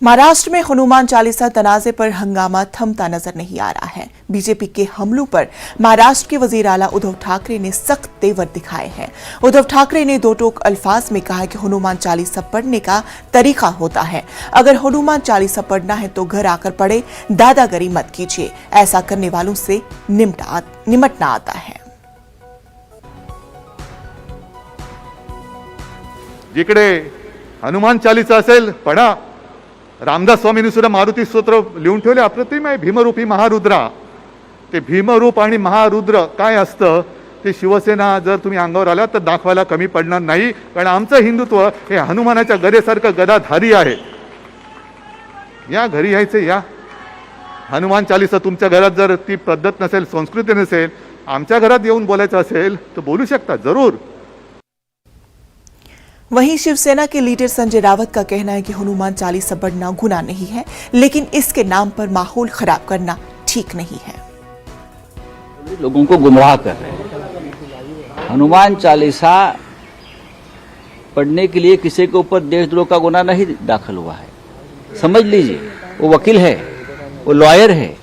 महाराष्ट्र में हनुमान चालीसा तनाज़े पर हंगामा थमता नजर नहीं आ रहा है। बीजेपी के हमलों पर महाराष्ट्र के वजीर आला उद्धव ठाकरे ने सख्त तेवर दिखाए हैं। उद्धव ठाकरे ने दो टोक अल्फाज में कहा कि हनुमान चालीसा पढ़ने का तरीका होता है। अगर हनुमान चालीसा पढ़ना है तो घर आकर पढ़े, दादागिरी मत कीजिए। ऐसा करने वालों से निमटना आता है। जिकडे हनुमान चालीसा असेल पढ़ा। रामदास स्वामींनी सुद्धा मारुती स्तोत्र लिहून ठेवले, अप्रतिम आहे। भीमरूपी महारुद्रा, ते भीमरूप आणि महारुद्र काय असतं ते शिवसेना जर तुम्ही अंगावर आला तर दाखवायला कमी पडणार नाही, कारण आमचं हिंदुत्व हे हनुमानाच्या गदेसारखं गदाधारी आहे। या घरी यायचं, या हनुमान चालीसा तुमच्या घरात जर ती पद्धत नसेल, संस्कृती नसेल, आमच्या घरात येऊन बोलायचं असेल तर बोलू शकता जरूर। वहीं शिवसेना के लीडर संजय रावत का कहना है कि हनुमान चालीसा पढ़ना गुनाह नहीं है, लेकिन इसके नाम पर माहौल खराब करना ठीक नहीं है। लोगों को गुमराह कर रहे हैं। हनुमान चालीसा पढ़ने के लिए किसी के ऊपर देशद्रोह का गुनाह नहीं दाखिल हुआ है। समझ लीजिए, वो वकील है, वो लॉयर है।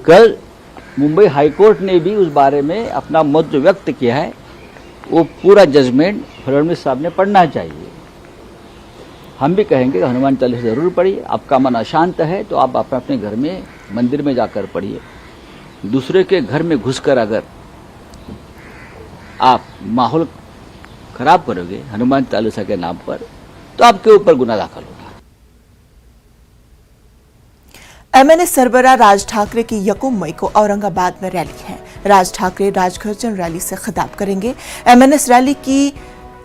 कल मुंबई हाईकोर्ट ने भी उस बारे में अपना मत जो व्यक्त किया है, वो पूरा जजमेंट फडणवीस साहब ने पढ़ना चाहिए। हम भी कहेंगे कि हनुमान चालीसा जरूर पढ़िए। आपका मन अशांत है तो आप अपने घर में मंदिर में जाकर पढ़िए। दूसरे के घर में घुसकर अगर आप माहौल खराब करोगे हनुमान चालीसा के नाम पर, तो आपके ऊपर गुनाह दाखिल होगा। एमएनएस सरबराह राज ठाकरे की यकम मई को औरंगाबाद में रैली है। राज ठाकरे राजघर्जन रैली से खिताब करेंगे। एमएनएस रैली की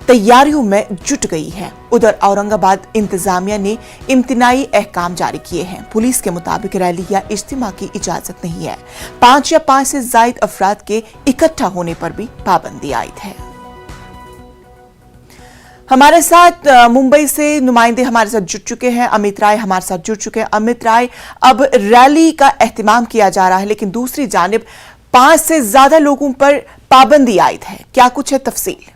तैयारियों में जुट गई है। उधर औरंगाबाद इंतजामिया ने इम्तिनाई अहकाम जारी किए हैं। पुलिस के मुताबिक रैली या इज्तिमा की इजाजत नहीं है। 5 या 5 से ज्यादा अफराद के इकट्ठा होने पर भी पाबंदी आयद है। हमारे साथ मुंबई से नुमाइंदे हमारे साथ जुड़ चुके हैं। अमित राय हमारे साथ जुड़ चुके हैं। अमित राय, अब रैली का एहतिमाम किया जा रहा है, लेकिन दूसरी जानिब 5 से ज्यादा लोगों पर पाबंदी आयद है। क्या कुछ है तफसील?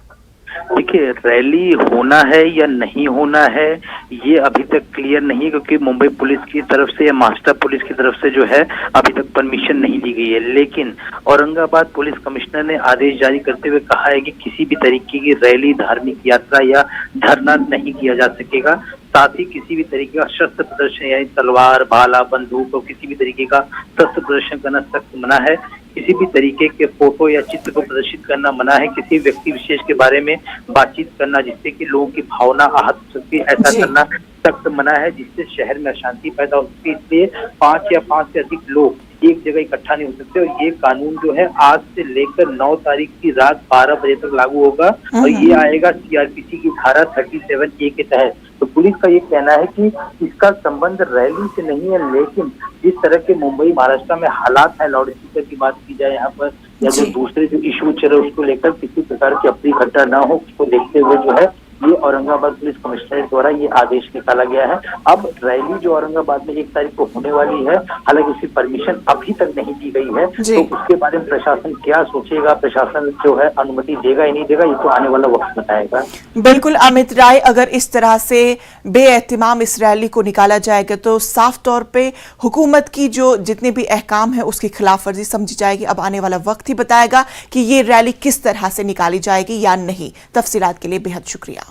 देखिए, रैली होना है या नहीं होना है ये अभी तक क्लियर नहीं है, क्योंकि मुंबई पुलिस की तरफ से या महाराष्ट्र पुलिस की तरफ से जो है अभी तक परमिशन नहीं दी गई है। लेकिन औरंगाबाद पुलिस कमिश्नर ने आदेश जारी करते हुए कहा है कि किसी भी तरीके की रैली, धार्मिक यात्रा या धरना नहीं किया जा सकेगा। साथ ही किसी भी तरीके का शस्त्र प्रदर्शन यानी तलवार, भाला, बंदूक और किसी भी तरीके का शस्त्र प्रदर्शन करना सख्त मना है। किसी भी तरीके के फोटो या चित्र को प्रदर्शित करना मना है। किसी व्यक्ति विशेष के बारे में बातचीत करना जिससे कि लोगों की भावना आहत हो सकती है, ऐसा करना सख्त मना है, जिससे शहर में अशांति पैदा हो सकती है। इसलिए 5 या 5 से अधिक लोग एक जगह इकट्ठा नहीं हो सकते। और ये कानून जो है आज से लेकर 9 तारीख की रात 12 बजे तक लागू होगा और ये आएगा सीआरपीसी की धारा 37A के तहत। तो पुलिस का ये कहना है कि इसका संबंध रैली से नहीं है, लेकिन जिस तरह के मुंबई महाराष्ट्र में हालात है, लाउड स्पीकर की बात की जाए यहाँ पर, या जो दूसरे जो इशू चल रहे उसको लेकर किसी प्रकार की अप्रिय घटना न हो, उसको देखते हुए जो है ये औरंगाबाद पुलिस कमिश्नरेट द्वारा ये आदेश निकाला गया है। अब रैली जो औरंगाबाद में 1 तारीख को होने वाली है, हालांकि उसकी परमिशन अभी तक नहीं दी गई है, तो उसके बारे में प्रशासन क्या सोचेगा, प्रशासन जो है अनुमति देगा या नहीं देगा, ये तो आने वाला वक्त बताएगा। बिल्कुल अमित राय, अगर इस तरह से बेएहतिमाम इस रैली को निकाला जाएगा तो साफ तौर पे हुकूमत की जो जितने भी अहकाम है उसकी खिलाफ वर्जी समझी जाएगी। अब आने वाला वक्त ही बताएगा कि ये रैली किस तरह से निकाली जाएगी या नहीं। तफसीलात के लिए बेहद शुक्रिया।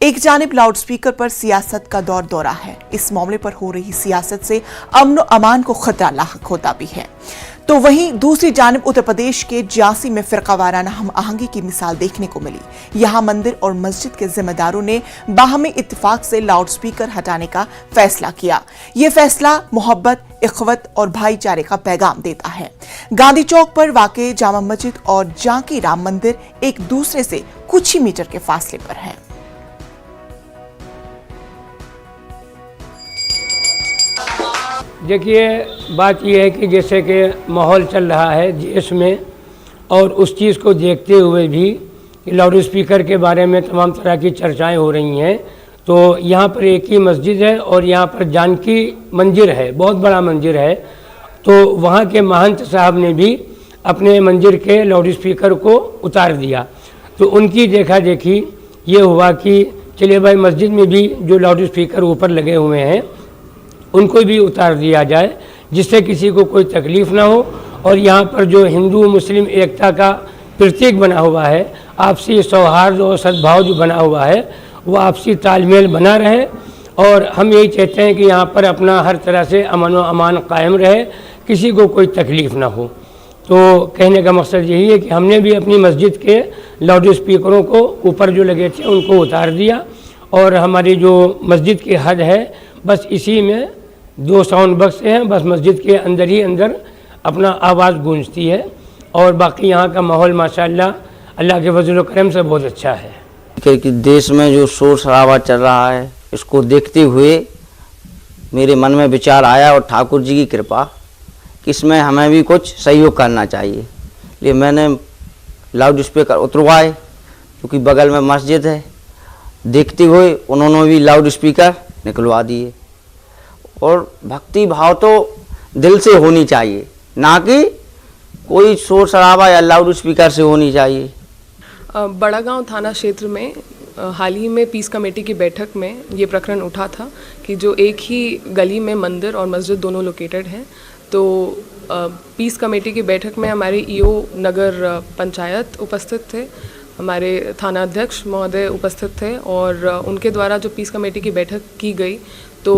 एक जानिब लाउडस्पीकर पर सियासत का दौर दौरा है। इस मामले पर हो रही सियासत से अमन और अमान को खतरा लाहक होता भी है, तो वहीं दूसरी जानिब उत्तर प्रदेश के झांसी में फिरकावाराना हम आहंगी की मिसाल देखने को मिली। यहां मंदिर और मस्जिद के जिम्मेदारों ने बाहमी इत्तेफाक से लाउडस्पीकर हटाने का फैसला किया। यह फैसला मोहब्बत, इख्वत और भाईचारे का पैगाम देता है। गांधी चौक पर वाक़े जामा मस्जिद और झांकी राम मंदिर एक दूसरे से कुछ ही मीटर के फासले पर है। देखिए, बात यह है कि जैसे कि माहौल चल रहा है देश में, और उस चीज़ को देखते हुए भी लाउड स्पीकर के बारे में तमाम तरह की चर्चाएं हो रही हैं। तो यहाँ पर एक ही मस्जिद है और यहाँ पर जानकी मंदिर है, बहुत बड़ा मंदिर है। तो वहाँ के महंत साहब ने भी अपने मंदिर के लाउड स्पीकर को उतार दिया। तो उनकी देखा देखी ये हुआ कि चलिए भाई मस्जिद में भी जो लाउड स्पीकर ऊपर लगे हुए हैं उनको भी उतार दिया जाए, जिससे किसी को कोई तकलीफ़ ना हो। और यहाँ पर जो हिंदू मुस्लिम एकता का प्रतीक बना हुआ है, आपसी सौहार्द और सद्भाव जो बना हुआ है, वो आपसी तालमेल बना रहे। और हम यही चाहते हैं कि यहाँ पर अपना हर तरह से अमन व अमान कायम रहे, किसी को कोई तकलीफ़ ना हो। तो कहने का मकसद यही है कि हमने भी अपनी मस्जिद के लाउड स्पीकरों को ऊपर जो लगे थे उनको उतार दिया, और हमारी जो मस्जिद की हद है बस इसी में 2 साउंड बक्स हैं, बस मस्जिद के अंदर ही अंदर अपना आवाज़ गूंजती है। और बाकी यहाँ का माहौल माशाअल्लाह अल्लाह के फजल व करम से बहुत अच्छा है। कि देश में जो शोर शराबा चल रहा है, इसको देखते हुए मेरे मन में विचार आया और ठाकुर जी की कृपा कि इसमें हमें भी कुछ सहयोग करना चाहिए। इसलिए मैंने लाउड स्पीकर उतरवाए, क्योंकि बगल में मस्जिद है। देखते हुए उन्होंने भी लाउड स्पीकर निकलवा दिए। और भक्ति भाव तो दिल से होनी चाहिए, ना कि कोई शोर शराबा या लाउड स्पीकर से होनी चाहिए। बड़ा गांव थाना क्षेत्र में हाल ही में पीस कमेटी की बैठक में ये प्रकरण उठा था कि जो एक ही गली में मंदिर और मस्जिद दोनों लोकेटेड हैं। तो पीस कमेटी की बैठक में हमारे ईओ नगर पंचायत उपस्थित थे, हमारे थाना अध्यक्ष महोदय उपस्थित थे, और उनके द्वारा जो पीस कमेटी की बैठक की गई तो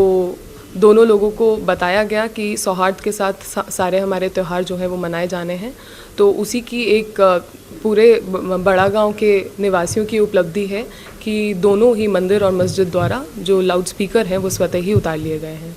दोनों लोगों को बताया गया कि सौहार्द के साथ सारे हमारे त्यौहार जो है वो मनाए जाने हैं। तो उसी की एक पूरे बड़ा गांव के निवासियों की उपलब्धि है कि दोनों ही मंदिर और मस्जिद द्वारा जो लाउड स्पीकर हैं वो स्वतः ही उतार लिए गए हैं।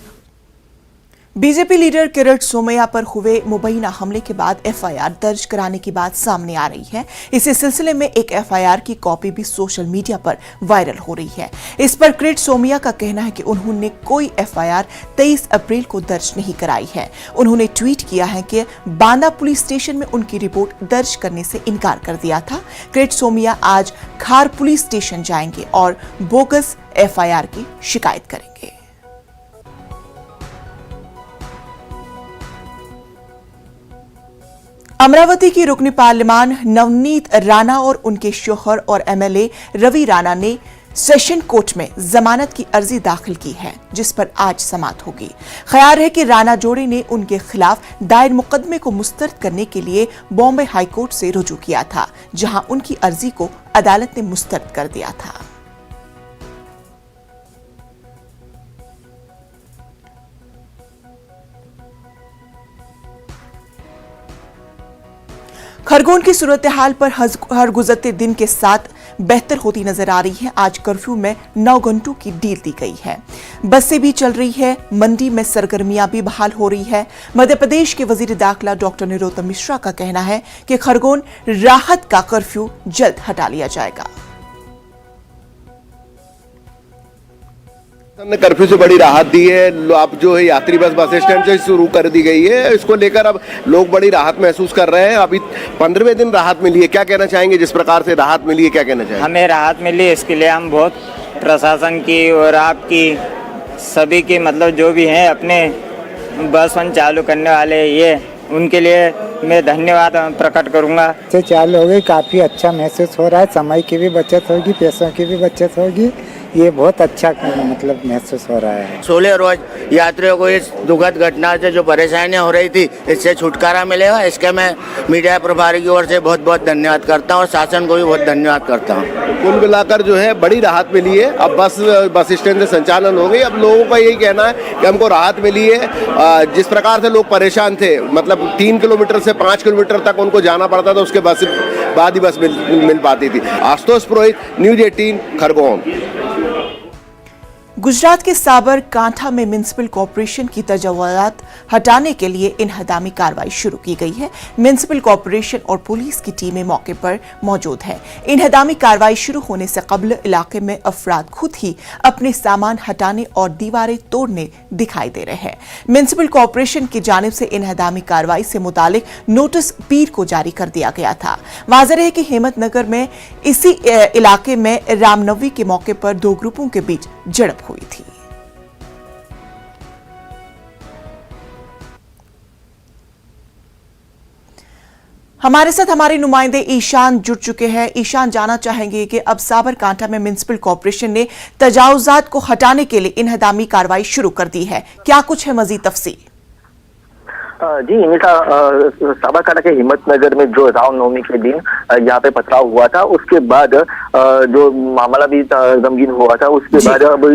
बीजेपी लीडर किरण सोमैया पर हुए मुबैना हमले के बाद एफआईआर दर्ज कराने की बात सामने आ रही है। इसी सिलसिले में एक एफआईआर की कॉपी भी सोशल मीडिया पर वायरल हो रही है। इस पर किरण सोमैया का कहना है कि उन्होंने कोई एफआईआर 23 अप्रैल को दर्ज नहीं कराई है। उन्होंने ट्वीट किया है कि बांदा पुलिस स्टेशन में उनकी रिपोर्ट दर्ज करने से इनकार कर दिया था। किरण सोमैया आज खार पुलिस स्टेशन जाएंगे और बोगस एफआईआर की शिकायत करेंगे। अमरावती की रुकनी पार्लिमान नवनीत राणा और उनके शौहर और एमएलए रवि राणा ने सेशन कोर्ट में जमानत की अर्जी दाखिल की है, जिस पर आज समाअत होगी। ख्याल है कि राणा जोड़े ने उनके खिलाफ दायर मुकदमे को मुस्तरद करने के लिए बॉम्बे हाईकोर्ट से रुजू किया था, जहां उनकी अर्जी को अदालत ने मुस्तरद कर दिया था। खरगोन की सूरत हाल पर हर गुजरते दिन के साथ बेहतर होती नजर आ रही है। आज कर्फ्यू में 9 घंटों की ढील दी गई है। बसें भी चल रही है, मंडी में सरगर्मियां भी बहाल हो रही है। मध्य प्रदेश के वजीर दाखिला डॉक्टर निरोत्तम मिश्रा का कहना है कि खरगोन राहत का कर्फ्यू जल्द हटा लिया जाएगा। हमने कर्फ्यू से बड़ी राहत दी है। अब जो है यात्री बस स्टैंड से शुरू कर दी गई है, इसको लेकर अब लोग बड़ी राहत महसूस कर रहे हैं। अभी 15वें दिन राहत मिली है, क्या कहना चाहेंगे? जिस प्रकार से राहत मिली है, क्या कहना चाहेंगे? हमें राहत मिली, इसके लिए हम बहुत प्रशासन की और आपकी सभी की मतलब जो भी हैं अपने बस चालू करने वाले ये उनके लिए मैं धन्यवाद प्रकट करूंगा। से चालू हो गई, काफ़ी अच्छा महसूस हो रहा है। समय की भी बचत होगी, पैसों की भी बचत होगी। ये बहुत अच्छा मतलब महसूस हो रहा है। 16 रोज यात्रियों को इस दुखद घटना से जो परेशानियां हो रही थी, इससे छुटकारा मिलेगा। इसके मैं मीडिया प्रभारी की ओर से बहुत बहुत धन्यवाद करता हूँ और शासन को भी बहुत धन्यवाद करता हूँ। कुल मिलाकर जो है बड़ी राहत मिली है। अब बस स्टैंड से संचालन हो गई। अब लोगों का यही कहना है कि हमको राहत मिली है। जिस प्रकार से लोग परेशान थे, मतलब 3 किलोमीटर से 5 किलोमीटर तक उनको जाना पड़ता था, उसके बाद ही बस मिल पाती थी। आशुतोष पुरोहित, न्यूज 18 खरगोन। गुजरात के साबरकांठा में म्युनिसिपल कॉर्पोरेशन की तजावुजात हटाने के लिए इनहदामी कार्रवाई शुरू की गई है। म्युनिसिपल कॉर्पोरेशन और पुलिस की टीमें मौके पर मौजूद है। इनहदामी कार्रवाई शुरू होने से कबल इलाके में अफराद खुद ही अपने सामान हटाने और दीवारें तोड़ने दिखाई दे रहे हैं। म्युनिसिपल कॉर्पोरेशन की जानिब से इनहदामी कार्रवाई से मुतालिक नोटिस पीर को जारी कर दिया गया था। वाज़ेह है कि हिम्मतनगर में इसी इलाके में रामनवमी के मौके पर 2 ग्रुपों के बीच झड़प हुई थी। हमारे साथ हमारे नुमाइंदे ईशान जुड़ चुके हैं। ईशान, जानना चाहेंगे कि अब साबरकांठा में म्युनिसिपल कॉर्पोरेशन ने तजावुजात को हटाने के लिए इन्हदामी कार्रवाई शुरू कर दी है, क्या कुछ है मजीद तफसील? जी निशा, साबरकांठा के हिम्मतनगर में जो रामनवमी के दिन यहाँ पे पथराव हुआ था, उसके बाद जो मामला भी गमगीन हुआ था, उसके बाद अब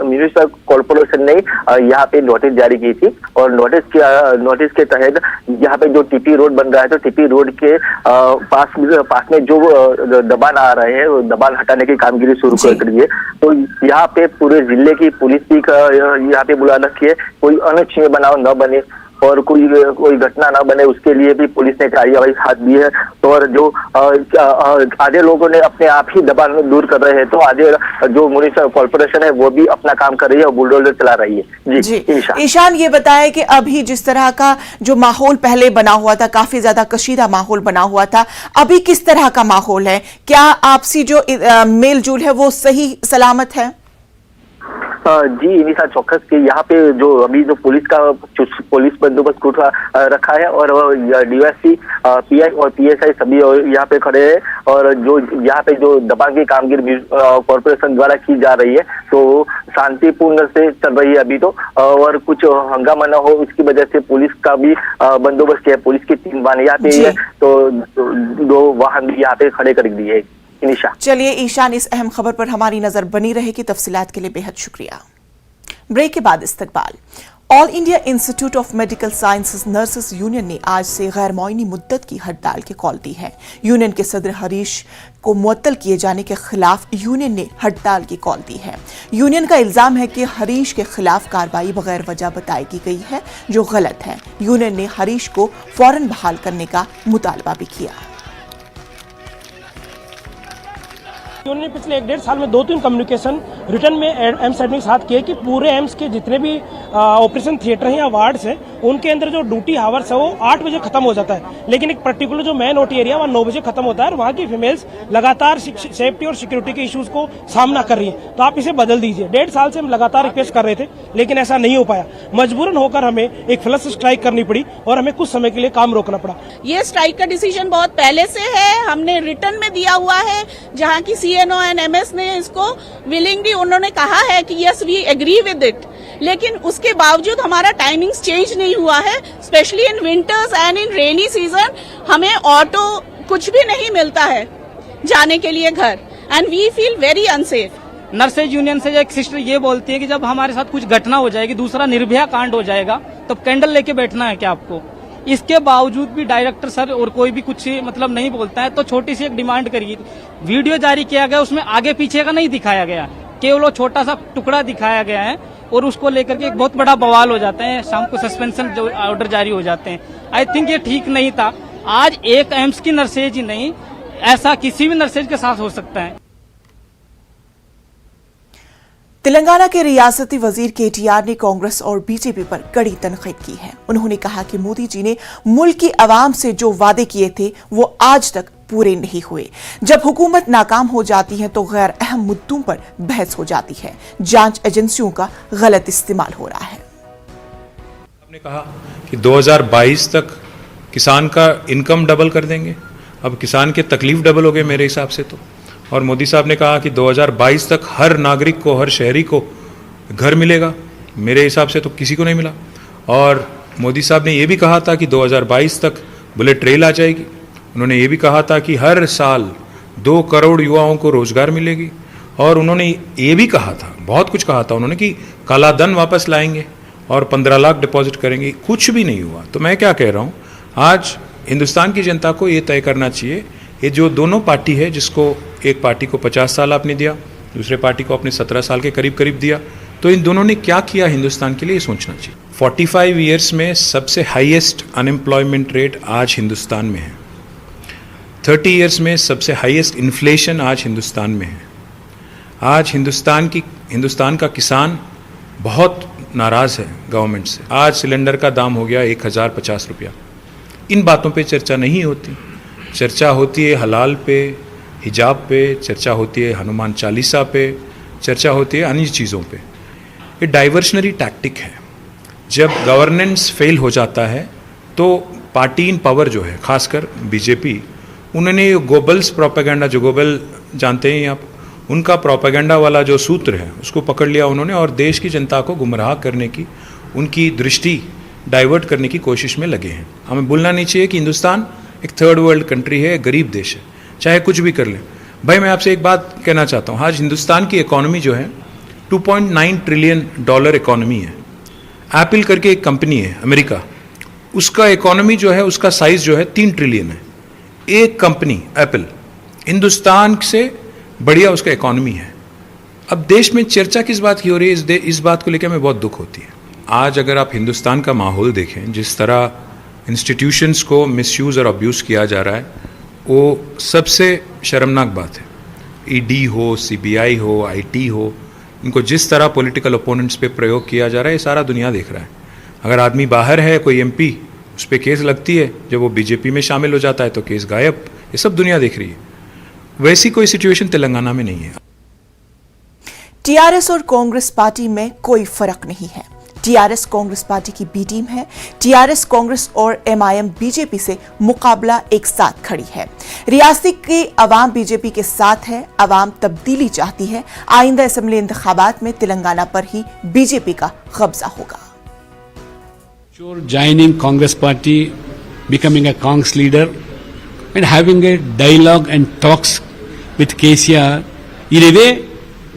म्युनिसिपल कॉर्पोरेशन ने यहाँ पे नोटिस जारी की थी और नोटिस के तहत यहाँ पे जो टीपी रोड बन रहा है, तो टीपी रोड के पास में जो दबान आ रहे हैं, वो दबान हटाने की कामगिरी शुरू कर दी है। तो यहाँ पे पूरे जिले की पुलिस भी यहाँ पे बुला रखी है, कोई अनिच्छनीय बनाव न बने और कोई घटना ना बने, उसके लिए भी पुलिस ने कार्यवाही हाथ दी है। तो और जो आधे लोगों ने अपने आप ही दबान दूर कर रहे हैं, तो आधे जो म्युनिसिपल कॉर्पोरेशन है वो भी अपना काम कर रही है और बुलडोजर चला रही है। जी ईशान, ये बताया कि अभी जिस तरह का जो माहौल पहले बना हुआ था, काफी ज्यादा कशीदा माहौल बना हुआ था, अभी किस तरह का माहौल है? क्या आपसी जो मेल जोल है वो सही सलामत है? जी निशा, चौकस के यहाँ पे जो अभी जो पुलिस बंदोबस्त उठा रखा है और डीएसपी, पीआई और पीएसआई सभी यहाँ पे खड़े हैं और जो यहाँ पे जो दबाव की कामगिरी कॉर्पोरेशन द्वारा की जा रही है, तो शांतिपूर्ण से चल रही है अभी तो, और कुछ हंगामा न हो इसकी वजह से पुलिस का भी बंदोबस्त है। पुलिस की 3 वाहन यहाँ पे है, तो 2 वाहन भी यहाँ पे खड़े कर दिए है। चलिए ईशान, इस अहम खबर पर हमारी नजर बनी रहेगी। तफसीलात के लिए बेहद शुक्रिया। ब्रेक के बाद इस्तकबाल। All India institute of medical sciences nurses union ने आज से गैर मुअय्यनी मुद्दत की हड़ताल की कॉल दी है। यूनियन के सदर हरीश को मुअत्तल किए जाने के खिलाफ यूनियन ने हड़ताल की कॉल दी है। यूनियन का इल्जाम है कि हरीश के खिलाफ कार्रवाई बगैर वजह बताई की गई है, जो गलत है। यूनियन ने हरीश को फौरन बहाल करने का मुतालबा भी किया। यूनियन ने पिछले 1.5 साल में 2-3 कम्युनिकेशन रिटर्न में एम्स एडमिन के साथ किए कि पूरे एम्स के जितने भी ऑपरेशन थिएटर हैं या वार्ड्स हैं, उनके अंदर जो ड्यूटी हावर्स है वो 8 बजे खत्म हो जाता है, लेकिन एक पर्टिकुलर जो मेन ओटी एरिया वहाँ 9 बजे खत्म होता है और वहाँ की फीमेल्स लगातार सेफ्टी और सिक्योरिटी के इश्यूज को सामना कर रही है। तो आप इसे बदल दीजिए। 1.5 साल से हम लगातार रिक्वेस्ट कर रहे थे, लेकिन ऐसा नहीं हो पाया। मजबूरन होकर हमें एक फ्लश स्ट्राइक करनी पड़ी और हमें कुछ समय के लिए काम रोकना पड़ा। ये स्ट्राइक का डिसीजन बहुत पहले से है, हमने रिटर्न में दिया हुआ है, जहाँ की CNO एंड MS ने इसको विलिंगली उन्होंने कहा है कि yes we agree with it, लेकिन उसके बावजूद हमारा टाइमिंग्स चेंज नहीं हुआ है। Specially in winters and in rainy season हमें ऑटो कुछ भी नहीं मिलता है जाने के लिए घर, and we feel very unsafe. Nurses union से एक सिस्टर ये बोलती है कि जब हमारे साथ कुछ घटना हो जाएगी, दूसरा निर्भया कांड हो जाएगा, तो कैंडल लेके बैठना है क्या आपको? इसके बावजूद भी डायरेक्टर सर और कोई भी कुछ मतलब नहीं बोलता है। तो छोटी सी एक डिमांड करिए, वीडियो जारी किया गया, उसमें आगे पीछे का नहीं दिखाया गया, केवल वो छोटा सा टुकड़ा दिखाया गया है और उसको लेकर के एक बहुत बड़ा बवाल हो जाता है। शाम को सस्पेंशन ऑर्डर जारी हो जाते हैं। आई थिंक ये ठीक नहीं था। आज एक एम्स की नर्सेज ही नहीं, ऐसा किसी भी नर्सेज के साथ हो सकता है। तेलंगाना के रियासती वजीर KTR ने कांग्रेस और बीजेपी पर कड़ी तनकीद की है। उन्होंने कहा कि मोदी जी ने मुल्क की आवाम से जो वादे किए थे वो आज तक पूरे नहीं हुए। जब हुकूमत नाकाम हो जाती है तो गैर अहम मुद्दों पर बहस हो जाती है। जांच एजेंसियों का गलत इस्तेमाल हो रहा है। आपने कहा कि 2022 तक किसान का इनकम डबल कर देंगे। अब किसान के तकलीफ डबल हो गए मेरे हिसाब से तो। और मोदी साहब ने कहा कि 2022 तक हर नागरिक को, हर शहरी को घर मिलेगा। मेरे हिसाब से तो किसी को नहीं मिला। और मोदी साहब ने यह भी कहा था कि 2022 तक बुलेट ट्रेन आ जाएगी। उन्होंने ये भी कहा था कि हर साल 2 करोड़ युवाओं को रोजगार मिलेगी। और उन्होंने ये भी कहा था, बहुत कुछ कहा था उन्होंने, कि काला धन वापस लाएंगे और 15 लाख डिपॉजिट करेंगे। कुछ भी नहीं हुआ। तो मैं क्या कह रहा हूँ, आज हिंदुस्तान की जनता को ये तय करना चाहिए, ये जो दोनों पार्टी है, जिसको एक पार्टी को 50 साल आपने दिया, दूसरे पार्टी को अपने 17 साल के करीब करीब दिया, तो इन दोनों ने क्या किया हिंदुस्तान के लिए, ये सोचना चाहिए। 45 ईयर्स में सबसे हाईएस्ट अनएम्प्लॉयमेंट रेट आज हिंदुस्तान में है। 30 ईयर्स में सबसे हाईएस्ट इन्फ्लेशन आज हिंदुस्तान में है। आज हिंदुस्तान का किसान बहुत नाराज़ है गवर्नमेंट से। आज सिलेंडर का दाम हो गया 1050 रुपया। इन बातों पे चर्चा नहीं होती। चर्चा होती है हलाल पे, हिजाब पे, चर्चा होती है हनुमान चालीसा पे, चर्चा होती है अन्य चीज़ों पे। ये डाइवर्शनरी टैक्टिक है। जब गवर्नेंस फेल हो जाता है तो पार्टी इन पावर जो है, खासकर बीजेपी, उन्होंने ये गोबल्स प्रोपेगेंडा, जो गोबल जानते हैं आप, उनका प्रोपेगेंडा वाला जो सूत्र है उसको पकड़ लिया उन्होंने और देश की जनता को गुमराह करने की, उनकी दृष्टि डाइवर्ट करने की कोशिश में लगे हैं। हमें भूलना नहीं चाहिए कि हिंदुस्तान एक थर्ड वर्ल्ड कंट्री है, गरीब देश है, चाहे कुछ भी कर ले। भाई मैं आपसे एक बात कहना चाहता हूँ, आज हिंदुस्तान की इकोनॉमी जो है 2.9 ट्रिलियन डॉलर इकोनॉमी है। एप्पल करके एक कंपनी है अमेरिका, उसका इकोनॉमी जो है, उसका साइज जो है 3 ट्रिलियन है। एक कंपनी एप्पल, हिंदुस्तान से बढ़िया उसका इकोनॉमी है। अब देश में चर्चा किस बात की हो रही है, इस बात को लेकर हमें बहुत दुख होती है। आज अगर आप हिंदुस्तान का माहौल देखें, जिस तरह इंस्टीट्यूशंस को मिसयूज़ और अब्यूज़ किया जा रहा है, वो सबसे शर्मनाक बात है। ईडी हो, सीबीआई हो, आईटी हो, इनको जिस तरह पॉलिटिकल ओपोनेंट्स पे प्रयोग किया जा रहा है, ये सारा दुनिया देख रहा है। अगर आदमी बाहर है, कोई एमपी, उस पर केस लगती है, जब वो बीजेपी में शामिल हो जाता है तो केस गायब। ये सब दुनिया देख रही है। वैसी कोई सिचुएशन तेलंगाना में नहीं है। टीआरएस और कांग्रेस पार्टी में कोई फर्क नहीं है। टीआरएस कांग्रेस पार्टी की बी टीम है। टीआरएस कांग्रेस और एमआईएम बीजेपी से मुकाबला एक साथ खड़ी है। रियासत की अवाम बीजेपी के साथ है। अवाम तब्दीली चाहती है। आइंदा असेंबली इंतखाबात में तेलंगाना पर ही बीजेपी का कब्जा होगा। Joining Congress party, becoming a Congress leader and having a dialogue and talks with KCR, in a way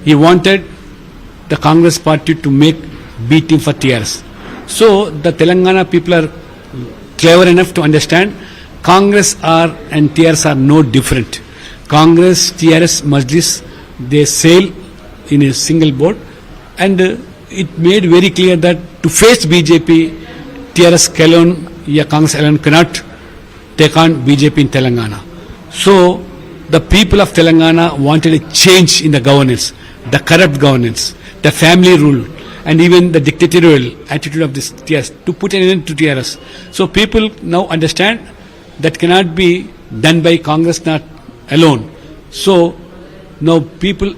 he wanted the Congress party to make B team for TRS. So the Telangana people are clever enough to understand Congress and TRS are no different. Congress, TRS, Majlis, they sail in a single boat, and it made very clear that to face BJP, TRS alone या Congress alone cannot take on BJP in Telangana. So the people of Telangana wanted a change in the governance, the corrupt governance, the family rule, and even the dictatorial attitude of this TRS, to put an end to TRS. So people now understand that cannot be done by Congress not alone. So now people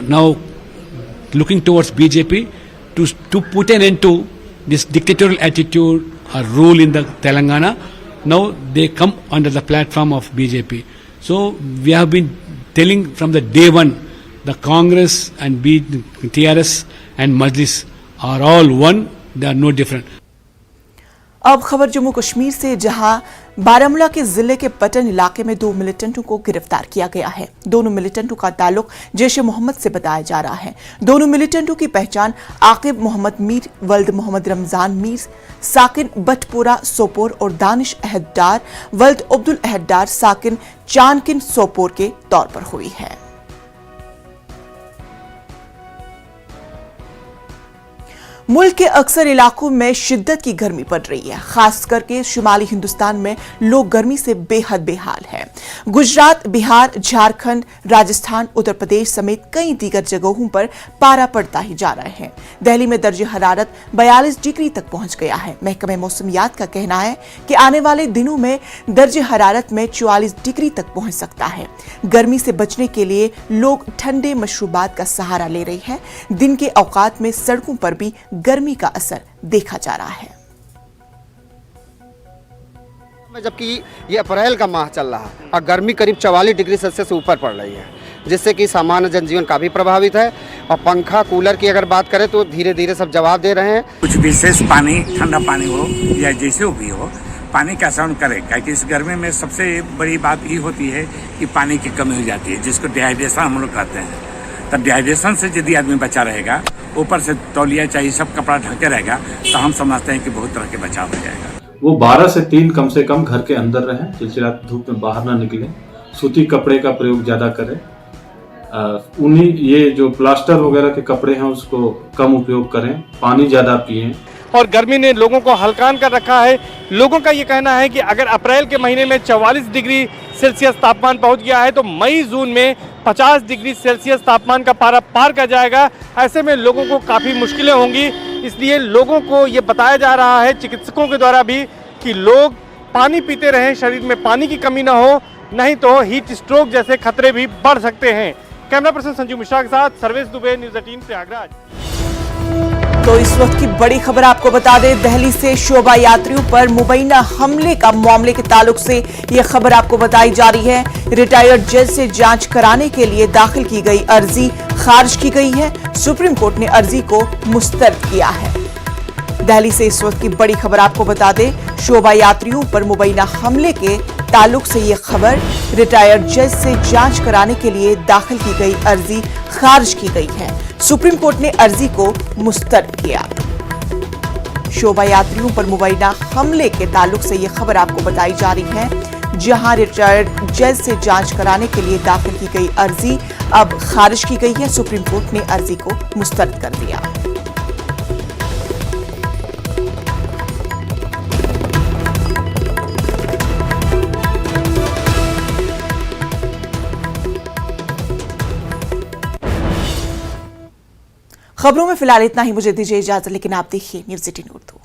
now looking towards BJP to put an end to this dictatorial attitude or rule in the Telangana. Now they come under the platform of BJP. So we have been telling from the day one, the Congress and TRS and Majlis are all one, they are no different. अब खबर जम्मू कश्मीर से, जहां बारामूला के जिले के पटन इलाके में 2 मिलिटेंटों को गिरफ्तार किया गया है। दोनों मिलिटेंटों का ताल्लुक जैश-ए मोहम्मद से बताया जा रहा है। दोनों मिलिटेंटों की पहचान आकिब मोहम्मद मीर, वल्द मोहम्मद रमजान मीर, साकिन बटपुरा सोपोर और दानिश अहद डार, वल्द अब्दुल अहद डार, साकिन चानकिन सोपोर के तौर पर हुई है। मुल्क के अक्सर इलाकों में शिद्दत की गर्मी पड़ रही है। खास करके शुमाली हिंदुस्तान में लोग गर्मी से बेहद बेहाल हैं। गुजरात, बिहार, झारखंड, राजस्थान, उत्तर प्रदेश समेत कई दीगर जगहों पर पारा पड़ता ही जा रहे हैं। दिल्ली में दर्जे हरारत 42 डिग्री तक पहुंच गया है। महकमे मौसमियात का कहना है कि आने वाले दिनों में दर्जे हरारत में 44 डिग्री तक पहुंच सकता है। गर्मी से बचने के लिए लोग ठंडे मशरूबात का सहारा ले रहे हैं। दिन के औकात में सड़कों पर भी गर्मी का असर देखा जा रहा है। जबकि ये अप्रैल का माह चल रहा है और गर्मी करीब 44 डिग्री सेल्सियस से ऊपर पड़ रही है, जिससे कि सामान्य जनजीवन काफ़ी प्रभावित है। और पंखा कूलर की अगर बात करें तो धीरे धीरे सब जवाब दे रहे हैं। कुछ विशेष पानी, ठंडा पानी हो या जैसे भी हो, पानी का सेवन करें, क्योंकि इस गर्मी में सबसे बड़ी बात ये होती है कि पानी की कमी हो जाती है, जिसको डिहाइड्रेशन हम लोग कहते हैं। तब डिहाइड्रेशन से यदि आदमी बचा रहेगा, ऊपर से तौलिया चाहिए, सब कपड़ा ढके रहेगा, तो हम समझते हैं कि बहुत तरह के बचाव हो जाएगा। वो 12 से 3 कम से कम घर के अंदर रहें, चिलचिलाती धूप में बाहर ना निकले, सूती कपड़े का प्रयोग ज़्यादा करें, उन्हीं ये जो प्लास्टर वगैरह के कपड़े हैं उसको कम उपयोग करें, पानी ज़्यादा पिएं। और गर्मी ने लोगों को हलकान कर रखा है। लोगों का ये कहना है कि अगर अप्रैल के महीने में 44 डिग्री सेल्सियस तापमान पहुंच गया है तो मई जून में 50 डिग्री सेल्सियस तापमान का पारा पार कर जाएगा। ऐसे में लोगों को काफ़ी मुश्किलें होंगी। इसलिए लोगों को ये बताया जा रहा है चिकित्सकों के द्वारा भी कि लोग पानी पीते रहें, शरीर में पानी की कमी ना हो, नहीं तो हीट स्ट्रोक जैसे खतरे भी बढ़ सकते हैं। कैमरा पर्सन संजू मिश्रा के साथ सर्वेश दुबे, न्यूज़ 18 प्रयागराज। तो इस वक्त की बड़ी खबर आपको बता दें, दिल्ली से शोभा यात्रियों पर मुबैना हमले का मामले के ताल्लुक से यह खबर आपको बताई जा रही है। रिटायर्ड जज से जांच कराने के लिए दाखिल की गई अर्जी खारिज की गई है। सुप्रीम कोर्ट ने अर्जी को मुस्तरद किया है। दिल्ली से इस वक्त की बड़ी खबर आपको बता दें, शोभा यात्रियों पर मुबैना हमले के ताल्लुक से यह खबर, रिटायर्ड जज से जांच कराने के लिए दाखिल की गई अर्जी खारिज की गई है। सुप्रीम कोर्ट ने अर्जी को मुस्तरद किया। शोभा यात्रियों पर मुबैना हमले के ताल्लुक से यह खबर आपको बताई जा रही है, जहां रिटायर्ड जज से जांच कराने के लिए दाखिल की गई अर्जी अब खारिज की गई है। सुप्रीम कोर्ट ने अर्जी को मुस्तरद कर दिया। खबरों में फिलहाल इतना ही। मुझे दीजिए इजाजत, लेकिन आप देखिए न्यूज़ 18 उर्दू।